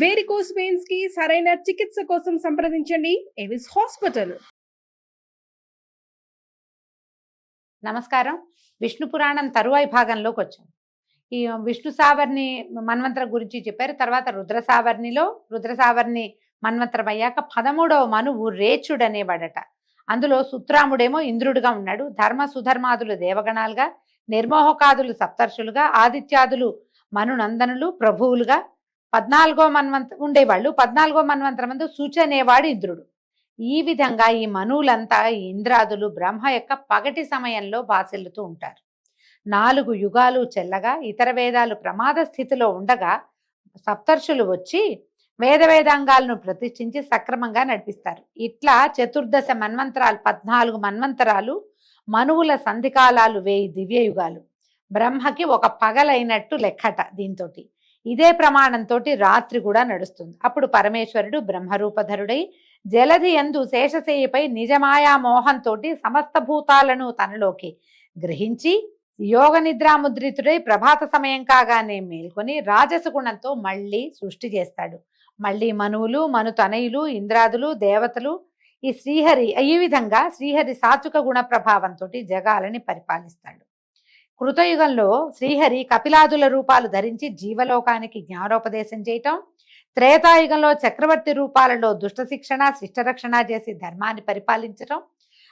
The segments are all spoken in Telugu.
వేరికోస్ వెయిన్స్ కి సరైన చికిత్స కోసం సంప్రదించండి ఎవిస్ హాస్పిటల్. నమస్కారం. విష్ణు పురాణం తరువాయి భాగంలోకి వచ్చాం. ఈ విష్ణు సావర్ణి మన్వంతర గురించి చెప్పారు. తర్వాత రుద్ర సావర్ణి మన్వంతరం అయ్యాక 13వ మనువు రేచుడు అనేవాడట. అందులో సుత్రాముడేమో ఇంద్రుడుగా ఉన్నాడు. ధర్మ సుధర్మాదులు దేవగణాలుగా, నిర్మోహకాదులు సప్తర్షులుగా, ఆదిత్యాదులు మనునందనులు ప్రభువులుగా 14వ మన్వంతరం ఉండేవాళ్ళు. 14వ మన్వంతరం మందు సూచనేవాడు ఇంద్రుడు. ఈ విధంగా ఈ మనువులంతా ఇంద్రాదులు బ్రహ్మ యొక్క పగటి సమయంలో బాసిల్లుతూ ఉంటారు. 4 యుగాలు చెల్లగా ఇతర వేదాలు ప్రమాద స్థితిలో ఉండగా సప్తర్షులు వచ్చి వేదాంగాలను ప్రతిష్ఠించి సక్రమంగా నడిపిస్తారు. ఇట్లా చతుర్దశ మన్వంతరాలు 14 మన్వంతరాలు, మనువుల సంధికాలాలు 1000 దివ్య యుగాలు. బ్రహ్మకి ఒక పగలైనట్టు లెక్కట. దీంతో ఇదే ప్రమాణంతో రాత్రి కూడా నడుస్తుంది. అప్పుడు పరమేశ్వరుడు బ్రహ్మరూపధరుడై జలధి యందు శేషశయ్యపై నిజమాయా మోహంతో సమస్త భూతాలను తనలోకి గ్రహించి యోగ నిద్రాముద్రితుడై ప్రభాత సమయం కాగానే మేల్కొని రాజసగుణంతో మళ్ళీ సృష్టి చేస్తాడు. మళ్ళీ మనువులు, మనుతనయులు, ఇంద్రాదులు, దేవతలు, ఈ విధంగా శ్రీహరి సాత్విక గుణ ప్రభావంతో జగాలని పరిపాలిస్తాడు. కృతయుగంలో శ్రీహరి కపిలాదుల రూపాలు ధరించి జీవలోకానికి జ్ఞానోపదేశం చేయటం, త్రేతాయుగంలో చక్రవర్తి రూపాలలో దుష్ట శిక్షణ శిష్టరక్షణ చేసి ధర్మాన్ని పరిపాలించటం,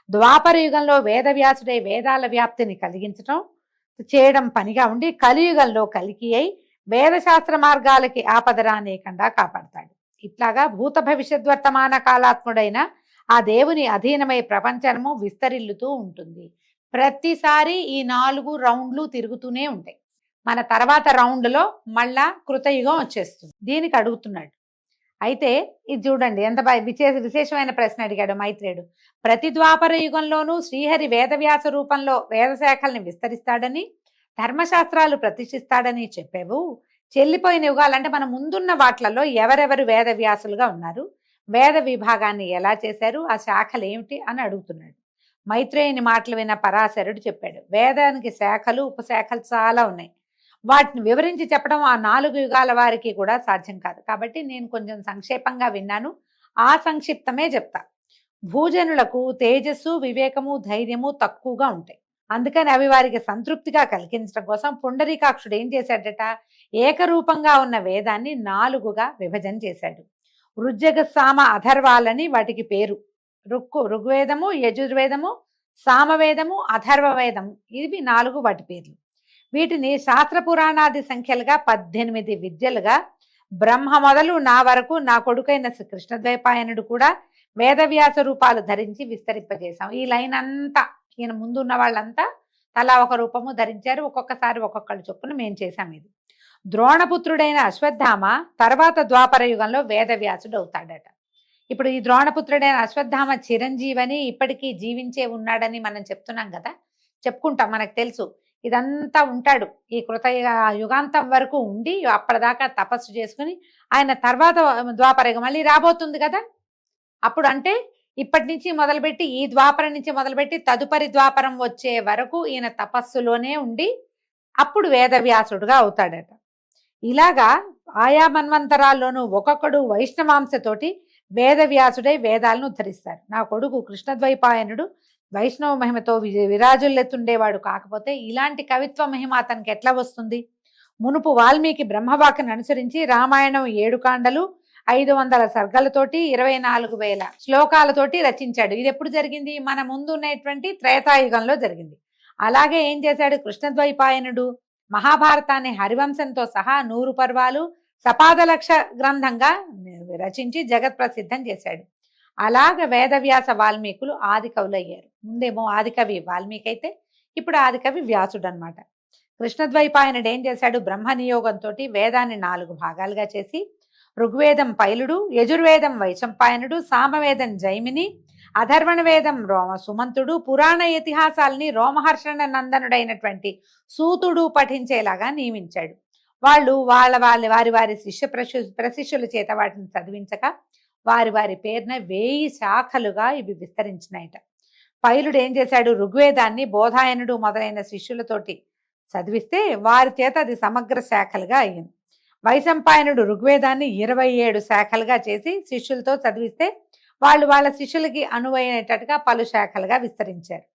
ద్వాపర యుగంలో వేదవ్యాసుడై వేదాల వ్యాప్తిని కలిగించటం చేయడం పనిగా ఉండి కలియుగంలో కలికి అయి వేదశాస్త్ర మార్గాలకి ఆపదరానేకుండా కాపాడతాడు. ఇట్లాగా భూత భవిష్యద్వర్తమాన కాలాత్ముడైన ఆ దేవుని అధీనమై ప్రపంచము విస్తరిల్లుతూ ఉంటుంది. ప్రతిసారి ఈ 4 రౌండ్లు తిరుగుతూనే ఉంటాయి. మన తర్వాత రౌండ్లో మళ్ళా కృతయుగం వచ్చేస్తుంది. దీనికి అడుగుతున్నాడు. అయితే ఇది చూడండి ఎంత విశేషమైన ప్రశ్న అడిగాడు మైత్రేయుడు. ప్రతి ద్వాపర యుగంలోనూ శ్రీహరి వేదవ్యాస రూపంలో వేదశాఖల్ని విస్తరిస్తాడని, ధర్మశాస్త్రాలు ప్రతిష్ఠిస్తాడని చెప్పావు. చెల్లిపోయిన యుగాలంటే మన ముందున్న వాట్లలో ఎవరెవరు వేదవ్యాసులుగా ఉన్నారు, వేద విభాగాన్ని ఎలా చేశారు, ఆ శాఖలు ఏమిటి అని అడుగుతున్నాడు. మైత్రేయుని మాటలు విన్న పరాశరుడు చెప్పాడు, వేదానికి శాఖలు ఉపశాఖలు చాలా ఉన్నాయి. వాటిని వివరించి చెప్పడం ఆ 4 యుగాల వారికి కూడా సాధ్యం కాదు. కాబట్టి నేను కొంచెం సంక్షేపంగా విన్నాను, ఆ సంక్షిప్తమే చెప్తా. భూజనులకు తేజస్సు, వివేకము, ధైర్యము తక్కువగా ఉంటాయి. అందుకని అవి వారికి సంతృప్తిగా కలిగించడం కోసం పుండరీకాక్షుడు ఏం చేశాడట, ఏకరూపంగా ఉన్న వేదాన్ని 4గా విభజన చేశాడు. ఋజ్జగ సామ అథర్వాలని వాటికి పేరు. ఋగ్వేదము, యజుర్వేదము, సామవేదము, అథర్వవేదము, ఇవి 4 వాటి పేర్లు. వీటిని శాస్త్ర పురాణాది సంఖ్యలుగా 18 విద్యలుగా బ్రహ్మ మొదలు నా వరకు నా కొడుకైన కృష్ణద్వైపాయనుడు కూడా వేదవ్యాస రూపాలు ధరించి విస్తరింపజేశాం. ఈ లైన్ అంతా ఈయన ముందు ఉన్న వాళ్ళంతా తలా ఒక రూపము ధరించారు. ఒక్కొక్కసారి ఒక్కొక్కళ్ళు చొప్పున మేము చేశాం. ఇది ద్రోణపుత్రుడైన అశ్వత్థామ తర్వాత ద్వాపర యుగంలో వేదవ్యాసుడు అవుతాడట. ఇప్పుడు ఈ ద్రోణపుత్రుడైన అశ్వత్థామ చిరంజీవని ఇప్పటికీ జీవించే ఉన్నాడని మనం చెప్తున్నాం కదా, చెప్పుకుంటాం, మనకు తెలుసు. ఇదంతా ఉంటాడు ఈ యుగాంతం వరకు ఉండి అప్పటిదాకా తపస్సు చేసుకుని ఆయన తర్వాత ద్వాపరయుగం మళ్ళీ రాబోతుంది కదా. అప్పుడు అంటే ఇప్పటి నుంచి మొదలుపెట్టి ఈ ద్వాపరం నుంచి మొదలుపెట్టి తదుపరి ద్వాపరం వచ్చే వరకు ఈయన తపస్సులోనే ఉండి అప్పుడు వేదవ్యాసుడుగా అవుతాడట. ఇలాగా ఆయా మన్వంతరాల్లోనూ ఒక్కొక్కడు వైష్ణవాంశతోటి వేదవ్యాసుడై వేదాలను ఉద్ధరిస్తారు. నా కొడుకు కృష్ణద్వైపాయనుడు వైష్ణవ మహిమతో విరాజుల్లెత్తుండేవాడు. కాకపోతే ఇలాంటి కవిత్వ మహిమ అతనికి ఎట్లా వస్తుంది? మునుపు వాల్మీకి బ్రహ్మవాక్యను అనుసరించి రామాయణం 7 కాండలు 500 సర్గలతోటి 24,000 శ్లోకాలతోటి రచించాడు. ఇది ఎప్పుడు జరిగింది? మన ముందు ఉన్నటువంటి త్రేతాయుగంలో జరిగింది. అలాగే ఏం చేశాడు కృష్ణద్వైపాయనుడు? మహాభారతాన్ని హరివంశంతో సహా 100 పర్వాలు సపాదలక్ష గ్రంథంగా రచించి జగత్ ప్రసిద్ధం చేశాడు. అలాగ వేదవ్యాస వాల్మీకులు ఆది కవులు అయ్యారు. ముందేమో ఆదికవి వాల్మీకి అయితే ఇప్పుడు ఆదికవి వ్యాసుడు అనమాట. కృష్ణద్వైపాయనుడు ఏం చేశాడు? బ్రహ్మ నియోగంతో వేదాన్ని 4 భాగాలుగా చేసి ఋగ్వేదం పైలుడు, యజుర్వేదం వైశంపాయనుడు, సామవేదం జైమిని, అధర్వణ వేదం సుమంతుడు, పురాణ ఇతిహాసాలని రోమహర్షణ నందనుడైనటువంటి సూతుడు పఠించేలాగా నియమించాడు. వాళ్ళు వారి ప్రశిష్యుల చేత వాటిని చదివించక వారి పేరున 1000 శాఖలుగా ఇవి విస్తరించినాయట. పైలుడు ఏం చేశాడు? ఋగ్వేదాన్ని బోధాయనుడు మొదలైన శిష్యులతోటి చదివిస్తే వారి చేత అది సమగ్ర శాఖలుగా అయ్యింది. వైశంపాయనుడు ఋగ్వేదాన్ని 27 శాఖలుగా చేసి శిష్యులతో చదివిస్తే వాళ్ళు వాళ్ళ శిష్యులకి అనువైనట్టుగా పలు శాఖలుగా విస్తరించారు.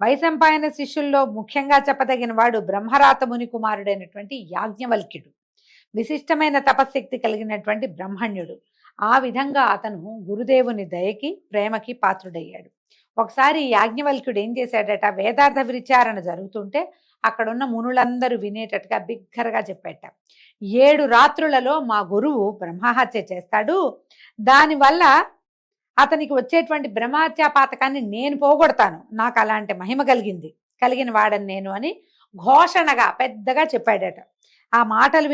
వైశంపాయన శిష్యుల్లో ముఖ్యంగా చెప్పదగిన వాడు బ్రహ్మరాత ముని కుమారుడైనటువంటి యాజ్ఞవల్క్యుడు. విశిష్టమైన తపశక్తి కలిగినటువంటి బ్రహ్మణ్యుడు. ఆ విధంగా అతను గురుదేవుని దయకి ప్రేమకి పాత్రుడయ్యాడు. ఒకసారి యాజ్ఞవల్క్యుడు ఏం చేశాడట, వేదార్థ విచారణ జరుగుతుంటే అక్కడున్న మునులందరూ వినేటట్టుగా బిగ్గరగా చెప్పేట, 7 రాత్రులలో మా గురువు బ్రహ్మహత్య చేస్తాడు, దానివల్ల అతనికి వచ్చేటువంటి బ్రహ్మహత్యా పాతకాన్ని నేను పోగొడతాను, నాకు అలాంటి మహిమ కలిగిన వాడని నేను అని ఘోషణగా పెద్దగా చెప్పాడట. ఆ మాటలు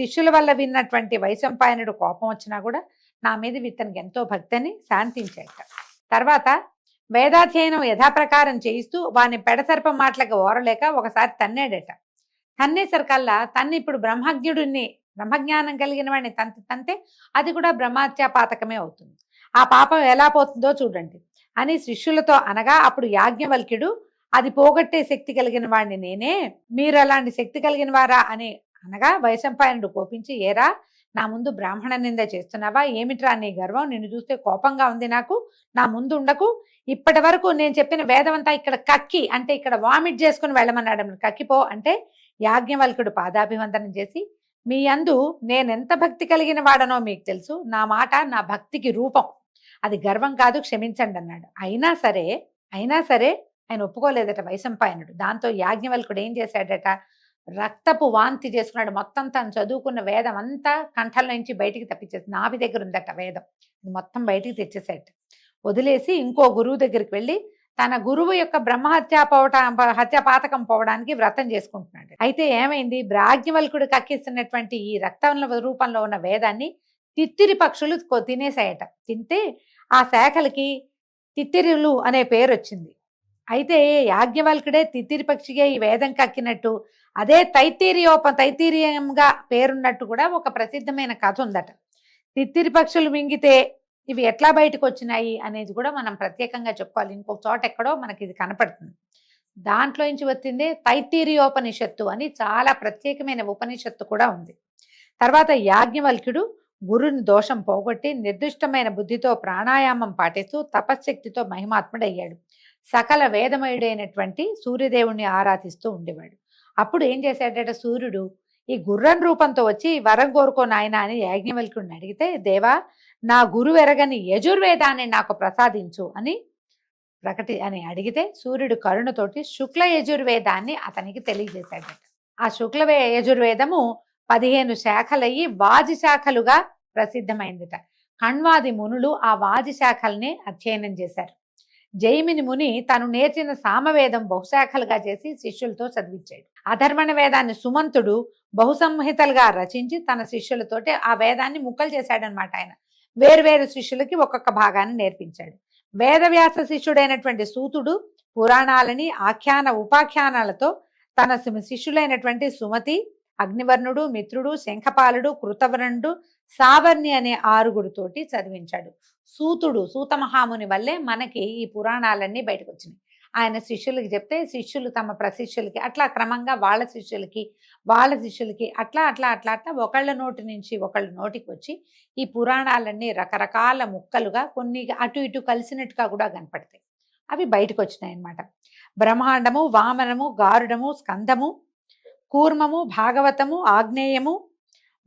శిష్యుల వల్ల విన్నటువంటి వైశంపాయనుడు కోపం వచ్చినా కూడా నా మీద ఇతనికి ఎంతో భక్తి అని శాంతించాట. తర్వాత వేదాధ్యయనం యథాప్రకారం చేయిస్తూ వాని పెడసర్పం మాటలకు ఓరలేక ఒకసారి తన్నాడట. తన్నేసరికల్లా తన్ని ఇప్పుడు బ్రహ్మజ్ఞానం కలిగిన వాడిని తంతే అది కూడా బ్రహ్మహత్యా పాతకమే అవుతుంది. ఆ పాపం ఎలా పోతుందో చూడండి అని శిష్యులతో అనగా, అప్పుడు యాజ్ఞవల్క్యుడు, అది పోగొట్టే శక్తి కలిగిన వాడిని నేనే, మీరు అలాంటి శక్తి కలిగిన వారా అని అనగా వైశంపాయనుడు కోపించి, ఏరా నా ముందు బ్రాహ్మణ నింద చేస్తున్నావా, ఏమిట్రా నీ గర్వం, నిన్ను చూస్తే కోపంగా ఉంది నాకు, నా ముందు ఉండకు, ఇప్పటి వరకు నేను చెప్పిన వేదమంతా ఇక్కడ కక్కి అంటే ఇక్కడ వామిట్ చేసుకుని వెళ్ళమన్నాడు, కక్కిపో అంటే యాజ్ఞవల్క్యుడు పాదాభివందనం చేసి, మీ యందు నేనెంత భక్తి కలిగిన వాడనో మీకు తెలుసు, నా మాట నా భక్తికి రూపం, అది గర్వం కాదు, క్షమించండి అన్నాడు. అయినా సరే ఆయన ఒప్పుకోలేదట వైశంపాయనుడు. దాంతో యాజ్ఞవల్క్యుడు ఏం చేశాడట, రక్తపు వాంతి చేసుకున్నాడు. మొత్తం తను చదువుకున్న వేదం అంతా కంఠంలో నుంచి బయటికి తప్పించేసి, నాభి దగ్గర ఉందట వేదం, మొత్తం బయటికి తెచ్చేసాడు. వదిలేసి ఇంకో గురువు దగ్గరికి వెళ్ళి తన గురువు యొక్క హత్యా పాతకం పోవడానికి వ్రతం చేసుకుంటున్నాడు. అయితే ఏమైంది, యాజ్ఞవల్క్యుడు కక్కిస్తున్నటువంటి ఈ రక్తం రూపంలో ఉన్న వేదాన్ని తిత్తిరి పక్షులు తినేసాయట. తింటే ఆ శాఖలకి తిత్తిరులు అనే పేరు వచ్చింది. అయితే యాజ్ఞవల్క్యుడే తిత్తిరి పక్షిగా ఈ వేదం కక్కినట్టు, అదే తైతీరియంగా పేరున్నట్టు కూడా ఒక ప్రసిద్ధమైన కథ ఉందట. తిత్తిరి పక్షులు మింగితే ఇవి ఎట్లా బయటకు వచ్చినాయి అనేది కూడా మనం ప్రత్యేకంగా చెప్పుకోవాలి. ఇంకొక చోట ఎక్కడో మనకి ఇది కనపడుతుంది. దాంట్లో నుంచి వచ్చిందే తైతీరియోపనిషత్తు అని చాలా ప్రత్యేకమైన ఉపనిషత్తు కూడా ఉంది. తర్వాత యాజ్ఞవల్క్యుడు గురుని దోషం పోగొట్టి నిర్దిష్టమైన బుద్ధితో ప్రాణాయామం పాటిస్తూ తపశ్శక్తితో మహిమాత్ముడయ్యాడు. సకల వేదమయుడైనటువంటి సూర్యదేవుణ్ణి ఆరాధిస్తూ ఉండేవాడు. అప్పుడు ఏం చేశాడట, సూర్యుడు ఈ గుర్రం రూపంతో వచ్చి వరం కోరుకో నాయన అని యాజ్ఞవల్క్యుడిని అడిగితే, దేవా నా గురువు ఎరగని యజుర్వేదాన్ని నాకు ప్రసాదించు అని అడిగితే సూర్యుడు కరుణతోటి శుక్ల యజుర్వేదాన్ని అతనికి తెలియజేశాడట. ఆ శుక్ల యజుర్వేదము 15 శాఖలయ్యి వాజి శాఖలుగా ప్రసిద్ధమైందిట. కణ్వాది మునులు ఆ వాజి శాఖల్ని అధ్యయనం చేశారు. జైమిని ముని తను నేర్చిన సామవేదం బహుశాఖలుగా చేసి శిష్యులతో చదివించాడు. అధర్వణ వేదాన్ని సుమంతుడు బహుసంహితలుగా రచించి తన శిష్యులతోటి ఆ వేదాన్ని ముక్కలు చేశాడనమాట. ఆయన వేరువేరు శిష్యులకి ఒక్కొక్క భాగాన్ని నేర్పించాడు. వేదవ్యాస శిష్యుడైనటువంటి సూతుడు పురాణాలని ఆఖ్యాన ఉపాఖ్యానాలతో తన శిష్యులైనటువంటి సుమతి, అగ్నివర్ణుడు, మిత్రుడు, శంఖపాలుడు, కృతవర్ణుడు, సావర్ణి అనే 6గురితోటి చదివించాడు. సూత మహాముని వల్లే మనకి ఈ పురాణాలన్నీ బయటకు వచ్చినాయి. ఆయన శిష్యులకి చెప్తే శిష్యులు తమ ప్రశిష్యులకి అట్లా క్రమంగా వాళ్ళ శిష్యులకి అట్లా ఒకళ్ళ నోటి నుంచి ఒకళ్ళ నోటికి వచ్చి ఈ పురాణాలన్నీ రకరకాల ముక్కలుగా కొన్ని అటు ఇటు కలిసినట్టుగా కూడా కనపడతాయి. అవి బయటకు వచ్చినాయి అన్నమాట. బ్రహ్మాండము, వామనము, గారుడము, స్కందము, కూర్మము, భాగవతము, ఆగ్నేయము,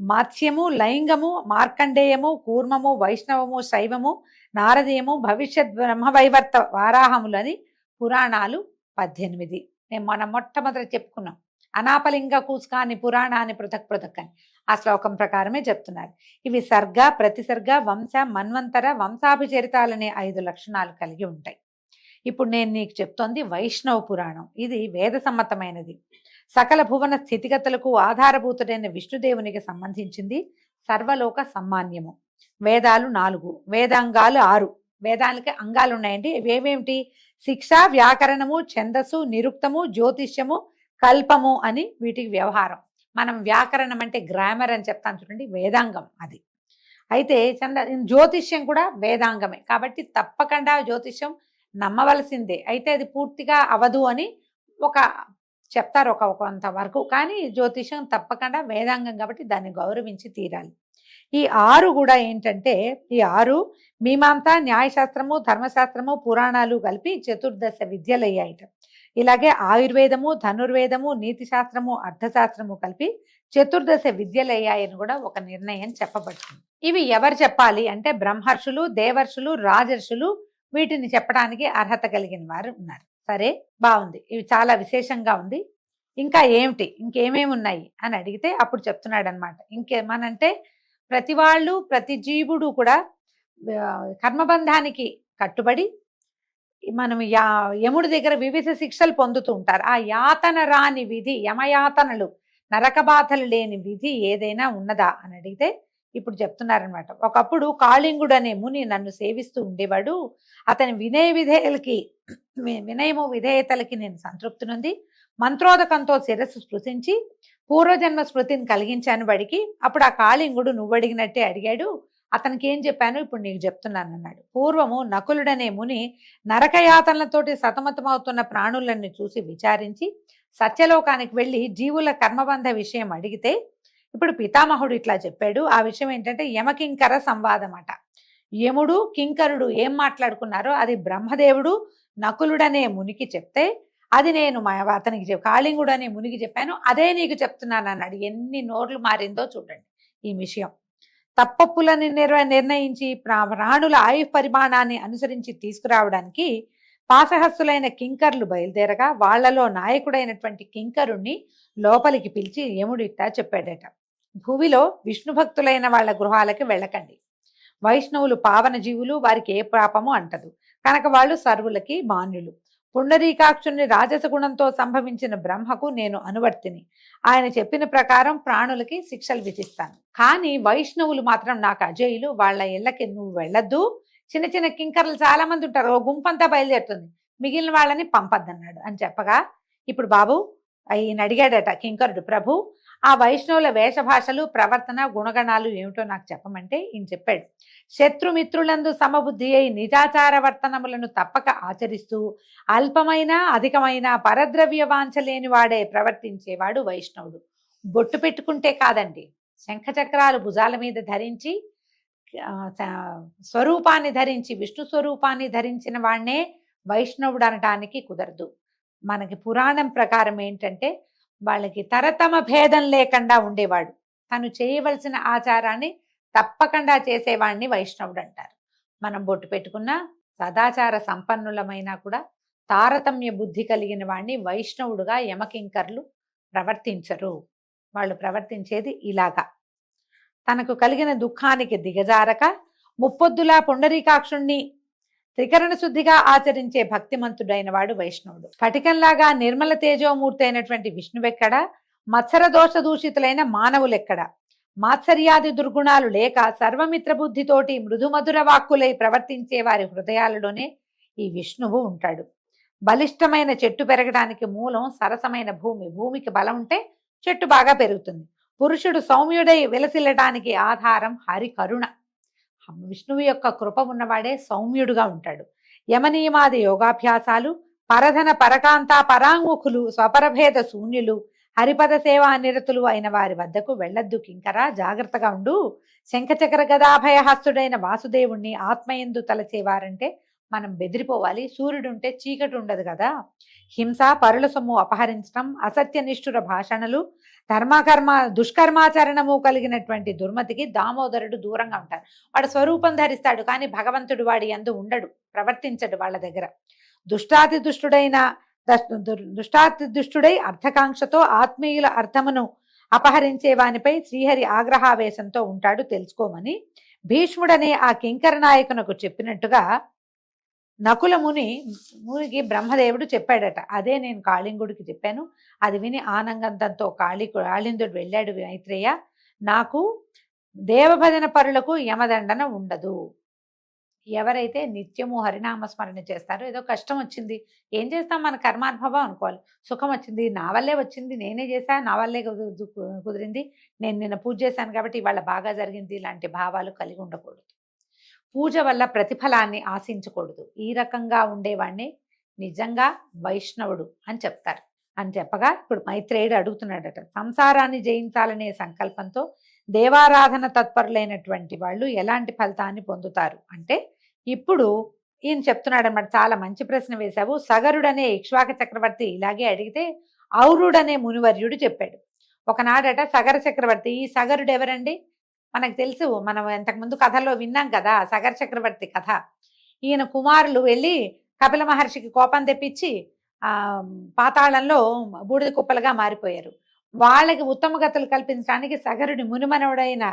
మాత్స్యము, లైంగము, మార్కండేయము, కూర్మము, వైష్ణవము, శైవము, నారదీయము, భవిష్యత్ బ్రహ్మవైవర్త వారాహములని పురాణాలు 18. మనం మొట్టమొదటి చెప్పుకున్నాం. అనాపలింగ కూస్కాని పురాణాన్ని పృథక్ అని ఆ శ్లోకం ప్రకారమే చెప్తున్నారు. ఇవి సర్గ, ప్రతిసర్గ, వంశ, మన్వంతర, వంశాభిచరితాలనే 5 లక్షణాలు కలిగి ఉంటాయి. ఇప్పుడు నేను నీకు చెప్తోంది వైష్ణవ పురాణం. ఇది వేద సమ్మతమైనది. సకల భువన స్థితిగతులకు ఆధారభూతుడైన విష్ణుదేవునికి సంబంధించింది. సర్వలోక సమ్మాన్యము. వేదాలు 4, వేదాంగాలు 6. వేదాలకి అంగాలు ఉన్నాయండి. ఇవేమేమిటి? శిక్ష, వ్యాకరణము, ఛందస్సు, నిరుక్తము, జ్యోతిష్యము, కల్పము అని వీటికి వ్యవహారం. మనం వ్యాకరణం అంటే గ్రామర్ అని చెప్తాను చూడండి, వేదాంగం అది. అయితే జ్యోతిష్యం కూడా వేదాంగమే. కాబట్టి తప్పకుండా జ్యోతిష్యం నమ్మవలసిందే. అయితే అది పూర్తిగా అవదు అని ఒక చెప్తారు కొంతవరకు. కానీ జ్యోతిషం తప్పకుండా వేదాంగం కాబట్టి దాన్ని గౌరవించి తీరాలి. ఈ 6 కూడా ఏంటంటే, ఈ 6 మీమాంస, న్యాయశాస్త్రము, ధర్మశాస్త్రము, పురాణాలు కలిపి చతుర్దశ విద్యలయ్యాయిట. ఇలాగే ఆయుర్వేదము, ధనుర్వేదము, నీతి శాస్త్రము, అర్థశాస్త్రము కలిపి చతుర్దశ విద్యలయ్యాయని కూడా ఒక నిర్ణయం చెప్పబడుతుంది. ఇవి ఎవరు చెప్పాలి అంటే బ్రహ్మర్షులు, దేవర్షులు, రాజర్షులు వీటిని చెప్పడానికి అర్హత కలిగిన వారు ఉన్నారు. సరే, బాగుంది. ఇవి చాలా విశేషంగా ఉంది. ఇంకా ఏమిటి, ఇంకేమేమి ఉన్నాయి అని అడిగితే అప్పుడు చెప్తున్నాడు అనమాట. ఇంకేమనంటే ప్రతి వాళ్ళు, ప్రతి జీవుడు కూడా కర్మబంధానికి కట్టుబడి మనం యముడి దగ్గర వివిధ శిక్షలు పొందుతూ ఉంటారు. ఆ యాతన రాని విధి, యమయాతనలు, నరక బాధలు లేని విధి ఏదైనా ఉన్నదా అని అడిగితే ఇప్పుడు చెప్తున్నారనమాట. ఒకప్పుడు కాళింగుడు అనే ముని నన్ను సేవిస్తూ ఉండేవాడు. అతని వినయము విధేయతలకి నేను సంతృప్తి నొంది మంత్రోదకంతో శిరస్సు స్పృశించి పూర్వజన్మ స్మృతిని కలిగించాను వాడికి. అప్పుడు ఆ కాళింగుడు నువ్వు అడిగినట్టే అడిగాడు. అతనికి ఏం చెప్పాను ఇప్పుడు నీకు చెప్తున్నాను అన్నాడు. పూర్వము నకులుడనే ముని నరకయాతనలతోటి సతమతమవుతున్న ప్రాణులన్నీ చూసి విచారించి సత్యలోకానికి వెళ్ళి జీవుల కర్మబంధ విషయం అడిగితే ఇప్పుడు పితామహుడు ఇట్లా చెప్పాడు. ఆ విషయం ఏంటంటే యమకింకర సంవాదం అట. యముడు కింకరుడు ఏం మాట్లాడుకున్నారో అది బ్రహ్మదేవుడు నకులుడనే మునికి చెప్తే అది నేను అతనికి కాళింగుడు అనే మునికి చెప్పాను, అదే నీకు చెప్తున్నాను అన్నాడు. ఎన్ని నోర్లు మారిందో చూడండి ఈ విషయం. తప్పప్పులని నిర్ణయించి ప్రాణుల ఆయు పరిమాణాన్ని అనుసరించి తీసుకురావడానికి పాశహస్తులైన కింకర్లు బయలుదేరగా వాళ్లలో నాయకుడైనటువంటి కింకరుణ్ణి లోపలికి పిలిచి యముడు ఇట్టా చెప్పాడట. భూమిలో విష్ణు భక్తులైన వాళ్ళ గృహాలకి వెళ్ళకండి. వైష్ణవులు పావన జీవులు, వారికి ఏ పాపము అంటదు కనుక వాళ్ళు సర్వులకి మాన్యులు. పుండరీకాక్షుని రాజస గుణంతో సంభవించిన బ్రహ్మకు నేను అనువర్తిని. ఆయన చెప్పిన ప్రకారం ప్రాణులకి శిక్షలు విధిస్తాను. కానీ వైష్ణవులు మాత్రం నాకు అజేయులు, వాళ్ళ ఇళ్ళకి నువ్వు వెళ్ళొద్దు. చిన్న చిన్న కింకర్లు చాలా మంది ఉంటారు, ఓ గుంపంతా బయలుదేరుతుంది, మిగిలిన వాళ్ళని పంపద్దన్నాడు అని చెప్పగా ఇప్పుడు బాబు ఈయన అడిగాడట కింకరుడు, ప్రభు ఆ వైష్ణవుల వేషభాషలు, ప్రవర్తన, గుణగణాలు ఏమిటో నాకు చెప్పమంటే ఈయన చెప్పాడు. శత్రుమిత్రులందు సమబుద్ధి అయి నిజాచార వర్తనములను తప్పక ఆచరిస్తూ అల్పమైన అధికమైన పరద్రవ్య వాంఛలేని వాడే ప్రవర్తించేవాడు వైష్ణవుడు. బొట్టు పెట్టుకుంటే కాదండి, శంఖచక్రాలు భుజాల మీద ధరించి స్వరూపాన్ని ధరించి విష్ణు స్వరూపాన్ని ధరించిన వాడినే వైష్ణవుడు అనటానికి కుదరదు. మనకి పురాణం ప్రకారం ఏంటంటే వాళ్ళకి తరతమ భేదం లేకుండా ఉండేవాడు. తను చేయవలసిన ఆచారాన్ని తప్పకుండా చేసేవాడిని వైష్ణవుడు అంటారు. మనం బొట్టు పెట్టుకున్న సదాచార సంపన్నులమైనా కూడా తారతమ్య బుద్ధి కలిగిన వాడిని వైష్ణవుడుగా యమకింకర్లు ప్రవర్తించరు. వాళ్ళు ప్రవర్తించేది ఇలాగా. తనకు కలిగిన దుఃఖానికి దిగజారక ముప్పొద్దులా పుండరీకాక్షుణ్ణి త్రికరణ శుద్ధిగా ఆచరించే భక్తిమంతుడైన వాడు వైష్ణవుడు. స్ఫటికంలాగా నిర్మల తేజోమూర్తి అయినటువంటి విష్ణువెక్కడ, మత్సర దోష దూషితులైన మానవులెక్కడ, మాత్సర్యాది దుర్గుణాలు లేక సర్వమిత్ర బుద్ధితోటి మృదుమధుర వాక్కులై ప్రవర్తించే వారి హృదయాలలోనే ఈ విష్ణువు ఉంటాడు. బలిష్టమైన చెట్టు పెరగడానికి మూలం సరసమైన భూమి. భూమికి బలం ఉంటే చెట్టు బాగా పెరుగుతుంది. పురుషుడు సౌమ్యుడై విలసిల్లటానికి ఆధారం హరి కరుణ. విష్ణువు యొక్క కృప ఉన్నవాడే సౌమ్యుడుగా ఉంటాడు. యమనియమాది యోగాభ్యాసాలు, పరధన పరకాంత పరాంగుఖులు, స్వపరభేద శూన్యులు, హరిపద సేవా నిరతులు అయిన వారి వద్దకు వెళ్ళొద్దు కింకరా, జాగ్రత్తగా ఉండు. శంఖచక్ర గదాభయహస్తుడైన వాసుదేవుణ్ణి ఆత్మయందు తలచేవారంటే మనం బెదిరిపోవాలి. సూర్యుడుంటే చీకటి ఉండదు కదా. హింస, పరుల సొమ్ము అపహరించడం, అసత్య నిష్ఠుర భాషణలు, దుష్కర్మాచరణము కలిగినటువంటి దుర్మతికి దామోదరుడు దూరంగా ఉంటారు. వాడు స్వరూపం ధరిస్తాడు కానీ భగవంతుడు వాడి యందు ఉండడు, ప్రవర్తించడు వాళ్ళ దగ్గర. దుష్టాతి దుష్టుడై అర్థకాంక్షతో ఆత్మీయుల అర్థమును అపహరించే వానిపై శ్రీహరి ఆగ్రహావేశంతో ఉంటాడు, తెలుసుకోమని భీష్ముడనే ఆ కింకర నాయకునకు చెప్పినట్టుగా నకుల మునికి బ్రహ్మదేవుడు చెప్పాడట. అదే నేను కాళింగుడికి చెప్పాను. అది విని ఆనందంతో కాళిందుడు వెళ్ళాడు, మైత్రేయ నాకు దేవభజన పరులకు యమదండన ఉండదు. ఎవరైతే నిత్యము హరినామస్మరణ చేస్తారో, ఏదో కష్టం వచ్చింది ఏం చేస్తాం, మన కర్మానుభవం అనుకోవాలి. సుఖం వచ్చింది నా వల్లే వచ్చింది, నేనే చేశాను, నా వల్లే కుదిరింది, నేను నిన్న పూజ చేశాను కాబట్టి ఇవాళ బాగా జరిగింది, ఇలాంటి భావాలు కలిగి ఉండకూడదు. పూజ వల్ల ప్రతిఫలాన్ని ఆశించకూడదు. ఈ రకంగా ఉండేవాడిని నిజంగా వైష్ణవుడు అని చెప్తారు. అని చెప్పగా ఇప్పుడు మైత్రేయుడు అడుగుతున్నాడట, సంసారాన్ని జయించాలనే సంకల్పంతో దేవారాధన తత్పరులైనటువంటి వాళ్ళు ఎలాంటి ఫలితాన్ని పొందుతారు అంటే, ఇప్పుడు ఈయన చెప్తున్నాడు అనమాట. చాలా మంచి ప్రశ్న వేశావు. సగరుడనే ఇక్ష్వాక చక్రవర్తి ఇలాగే అడిగితే ఔరుడనే మునివర్యుడు చెప్పాడు. ఒకనాడట సగర చక్రవర్తి, ఈ సగరుడు ఎవరండి? మనకు తెలుసు, మనం ఇంతకుముందు కథల్లో విన్నాం కదా సగర చక్రవర్తి కథ. ఈయన కుమారులు వెళ్ళి కపిల మహర్షికి కోపం తెప్పించి పాతాళంలో బూడిద కుప్పలుగా మారిపోయారు. వాళ్ళకి ఉత్తమ గతులు కల్పించడానికి సగరుడి మునిమనవుడైన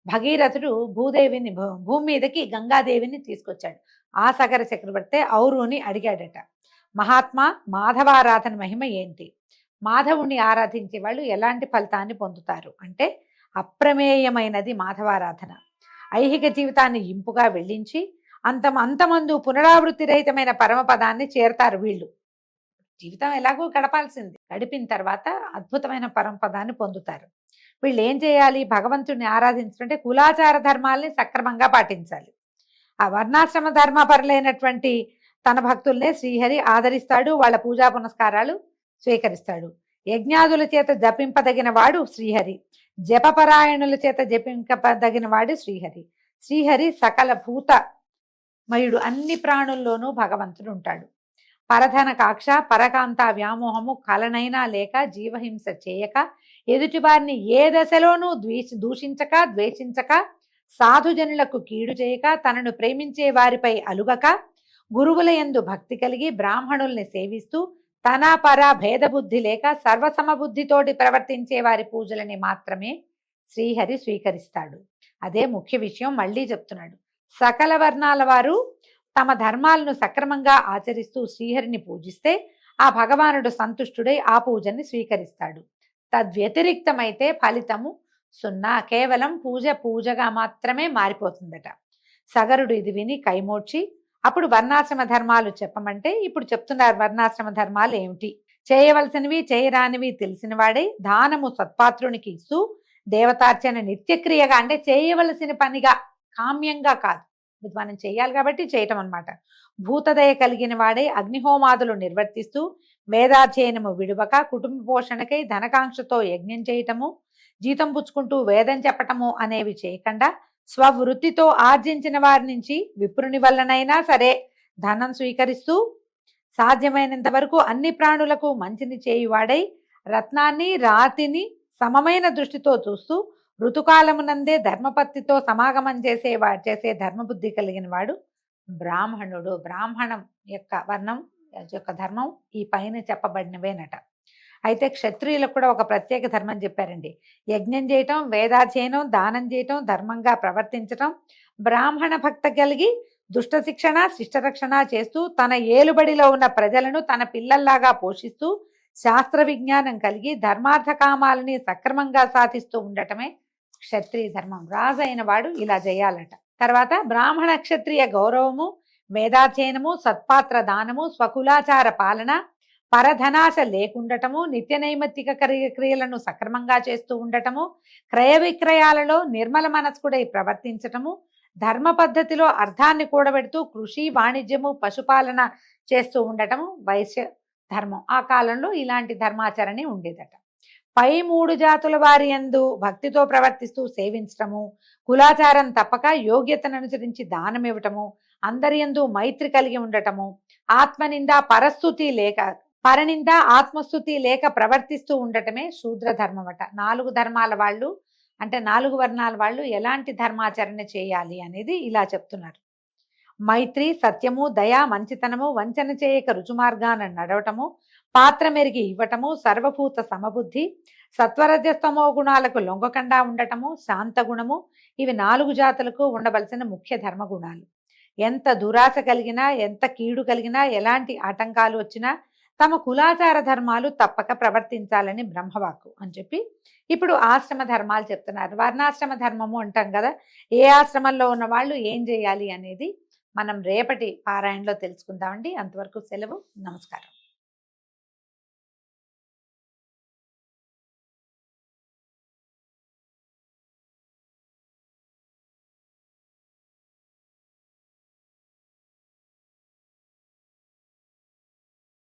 భగీరథుడు భూమి మీదకి గంగాదేవిని తీసుకొచ్చాడు. ఆ సగర చక్రవర్తి ఔరుని అడిగాడట, మహాత్మా మాధవారాధన మహిమ ఏంటి? మాధవుణ్ణి ఆరాధించే వాళ్ళు ఎలాంటి ఫలితాన్ని పొందుతారు అంటే, అప్రమేయమైనది మాధవారాధన. ఐహిక జీవితాన్ని ఇంపుగా వెళ్ళించి అంతమందు పునరావృత్తి రహితమైన పరమపదాన్ని చేరతారు వీళ్ళు. జీవితం ఎలాగో గడపాల్సింది, గడిపిన తర్వాత అద్భుతమైన పరమపదాన్ని పొందుతారు. వీళ్ళు ఏం చేయాలి? భగవంతుడిని ఆరాధించాలంటే కులాచార ధర్మాల్ని సక్రమంగా పాటించాలి. ఆ వర్ణాశ్రమ ధర్మపరులైనటువంటి తన భక్తుల్నే శ్రీహరి ఆదరిస్తాడు, వాళ్ళ పూజా పునస్కారాలు స్వీకరిస్తాడు. యజ్ఞాదుల చేత జపింపదగిన వాడు శ్రీహరి, జపపరాయణుల చేత జపింపదగిన వాడు శ్రీహరి. శ్రీహరి సకల భూతమయుడు, అన్ని ప్రాణుల్లోనూ భగవంతుడు ఉంటాడు. పరధన కాక్ష పరకాంత వ్యామోహము కలనైనా లేక జీవహింస చేయక ఎదుటివారిని ఏ దశలోనూ దూషించక ద్వేషించక సాధుజనులకు కీడు చేయక తనను ప్రేమించే వారిపై అలుగక గురువుల యందు భక్తి కలిగి బ్రాహ్మణుల్ని సేవిస్తూ తన పర భేదబుద్ధి లేక సర్వసమబుద్ధితోటి ప్రవర్తించే వారి పూజలని మాత్రమే శ్రీహరి స్వీకరిస్తాడు. అదే ముఖ్య విషయం. మళ్ళీ చెప్తున్నాడు, సకల వర్ణాల వారు తమ ధర్మాలను సక్రమంగా ఆచరిస్తూ శ్రీహరిని పూజిస్తే ఆ భగవానుడు సంతుష్టుడై ఆ పూజని స్వీకరిస్తాడు. తద్వ్యతిరిక్తమైతే ఫలితము సున్నా, కేవలం పూజగా మాత్రమే మారిపోతుందట. సగరుడు ఇది విని కైమోడ్చి అప్పుడు వర్ణాశ్రమ ధర్మాలు చెప్పమంటే ఇప్పుడు చెప్తున్నారు. వర్ణాశ్రమ ధర్మాలు ఏమిటి? చేయవలసినవి చేయరానివి తెలిసిన వాడే దానము సత్పాత్రునికి ఇస్తూ దేవతార్చన నిత్యక్రియగా, అంటే చేయవలసిన పనిగా, కామ్యంగా కాదు, మనం చేయాలి కాబట్టి చేయటం అన్నమాట. భూతదయ కలిగిన వాడే అగ్నిహోమాదులు నిర్వర్తిస్తూ వేదాధ్యయనము విడువక కుటుంబ పోషణకై ధనకాంక్షతో యజ్ఞం చేయటము, జీతం పుచ్చుకుంటూ వేదం చెప్పటము అనేవి చేయకుండా స్వవృత్తితో ఆర్జించిన వారి నుంచి విప్రుని వల్లనైనా సరే ధనం స్వీకరిస్తూ సాధ్యమైనంత వరకు అన్ని ప్రాణులకు మంచిని చేయువాడై రత్నాన్ని రాతిని సమమైన దృష్టితో చూస్తూ ఋతుకాలమునందే ధర్మపత్తితో సమాగమం చేసే ధర్మబుద్ధి కలిగిన వాడు బ్రాహ్మణుడు. బ్రాహ్మణం యొక్క వర్ణం యొక్క ధర్మం ఈ పైన చెప్పబడినవేనట. అయితే క్షత్రియులకు కూడా ఒక ప్రత్యేక ధర్మం చెప్పారండి. యజ్ఞం చేయటం, వేదాధ్యయనం, దానం చేయటం, ధర్మంగా ప్రవర్తించటం, బ్రాహ్మణ భక్త కలిగి దుష్ట శిక్షణ శిష్టరక్షణ చేస్తూ తన ఏలుబడిలో ఉన్న ప్రజలను తన పిల్లల్లాగా పోషిస్తూ శాస్త్ర విజ్ఞానం కలిగి ధర్మార్థ కామాలని సక్రమంగా సాధిస్తూ ఉండటమే క్షత్రియ ధర్మం. రాజు అయిన వాడు ఇలా చేయాలట. తర్వాత బ్రాహ్మణ క్షత్రియ గౌరవము, వేదాధ్యయనము, సత్పాత్ర దానము, స్వకులాచార పాలన, పరధనాశ లేకుండటము, నిత్య నైమిత్తిక క్రియలను సక్రమంగా చేస్తూ ఉండటము, క్రయ విక్రయాలలో నిర్మల మనస్కుడై ప్రవర్తించటము, ధర్మ పద్ధతిలో అర్థాన్ని కూడబెడుతూ కృషి వాణిజ్యము పశుపాలన చేస్తూ ఉండటము వైశ్య ధర్మం. ఆ కాలంలో ఇలాంటి ధర్మాచరణ ఉండేదట. పై 3 జాతుల వారి యందు భక్తితో ప్రవర్తిస్తూ సేవించటము, కులాచారం తప్పక యోగ్యతను అనుసరించి దానం ఇవ్వటము, అందరి యందు మైత్రి కలిగి ఉండటము, ఆత్మనింద పరనింద ఆత్మస్థుతి లేక ప్రవర్తిస్తూ ఉండటమే శూద్ర ధర్మం అట. 4 ధర్మాల వాళ్ళు, అంటే 4 వర్ణాల వాళ్ళు ఎలాంటి ధర్మాచరణ చేయాలి అనేది ఇలా చెప్తున్నారు. మైత్రి, సత్యము, దయ, మంచితనము, వంచన చేయక రుచుమార్గాన నడవటము, పాత్ర మెరిగి ఇవ్వటము, సర్వభూత సమబుద్ధి, సత్వరజస్తమో గుణాలకు లొంగకుండా ఉండటము, శాంత గుణము, ఇవి 4 జాతులకు ఉండవలసిన ముఖ్య ధర్మ గుణాలు. ఎంత దురాశ కలిగినా, ఎంత కీడు కలిగినా, ఎలాంటి ఆటంకాలు వచ్చినా తమ కులాచార ధర్మాలు తప్పక ప్రవర్తించాలని బ్రహ్మవాక్కు అని చెప్పి ఇప్పుడు ఆశ్రమ ధర్మాలు చెప్తున్నారు. వర్ణాశ్రమ ధర్మము అంటాం కదా, ఏ ఆశ్రమంలో ఉన్న వాళ్ళు ఏం చేయాలి అనేది మనం రేపటి పారాయణలో తెలుసుకుందామండి. అంతవరకు సెలవు. నమస్కారం.